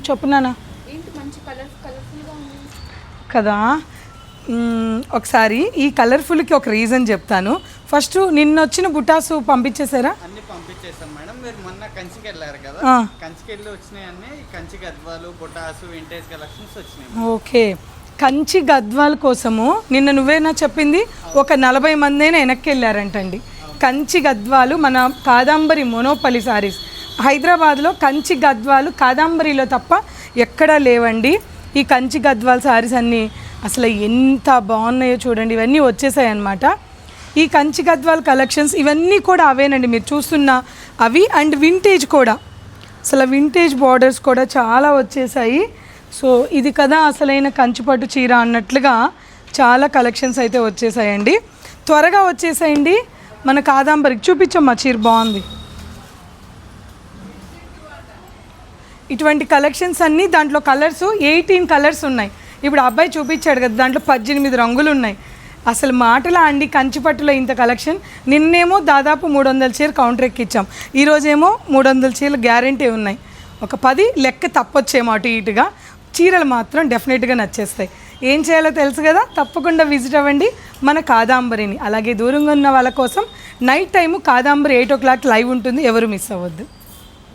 చెప్పు నాన్న. కదా ఒకసారి ఈ కలర్ఫుల్కి ఒక రీజన్ చెప్తాను. ఫస్ట్ నిన్న వచ్చిన బుటాసు పంపించేశారా? అన్ని పంపించేసాం మేడం. మీరు మొన్న కంచికి వెళ్ళారు కదా, కంచికి వెళ్ళి వచ్చినాయి అన్ని కంచి గద్వాలు, బుటాసు, వింటేజ్ కలెక్షన్స్ వచ్చినాయి. ఓకే, కంచి గద్వాల కోసము నిన్న నువ్వేనా చెప్పింది ఒక 40 మంది అయినా వెనక్కి వెళ్ళారంటండి. కంచి గద్వాలు మన కాదాంబరి మోనోపలి సారీస్ హైదరాబాద్లో కంచి గద్వాలు కాదాంబరిలో తప్ప ఎక్కడా లేవండి. ఈ కంచి గద్వాల సారీస్ అన్నీ అసలు ఎంత బాగున్నాయో చూడండి. ఇవన్నీ వచ్చేసాయి అన్నమాట. ఈ కంచి గద్వాల కలెక్షన్స్ ఇవన్నీ కూడా అవేనండి మీరు చూస్తున్న అవి. అండ్ వింటేజ్ కూడా, అసలు వింటేజ్ బార్డర్స్ కూడా చాలా వచ్చేసాయి. సో ఇది కదా అసలైన కంచిపట్టు చీర అన్నట్లుగా చాలా కలెక్షన్స్ అయితే వచ్చేసాయండి. త్వరగా వచ్చేసాయండి. మన కాదాంబరికి చూపించమ్మా, చీర బాగుంది. ఇటువంటి కలెక్షన్స్ అన్నీ దాంట్లో కలర్స్ 18 కలర్స్ ఉన్నాయి. ఇప్పుడు అబ్బాయి చూపించాడు కదా, దాంట్లో 18 రంగులు ఉన్నాయి. అసలు మాటలా అండి కంచిపట్టులో ఇంత కలెక్షన్. నిన్నేమో దాదాపు 300 చీర కౌంటర్ ఎక్కిచ్చాం, ఈరోజేమో 300 చీరలు గ్యారంటీ ఉన్నాయి. ఒక 10 లెక్క తప్పొచ్చేమో అటు ఇటుగా. చీరలు మాత్రం డెఫినెట్గా నచ్చేస్తాయి. ఏం చేయాలో తెలుసు కదా, తప్పకుండా విజిట్ అవ్వండి మన కాదాంబరిని. అలాగే దూరంగా ఉన్న వాళ్ళ కోసం night time Kadambari 8 o'clock live ఉంటుంది, ఎవరు మిస్ అవ్వద్దు.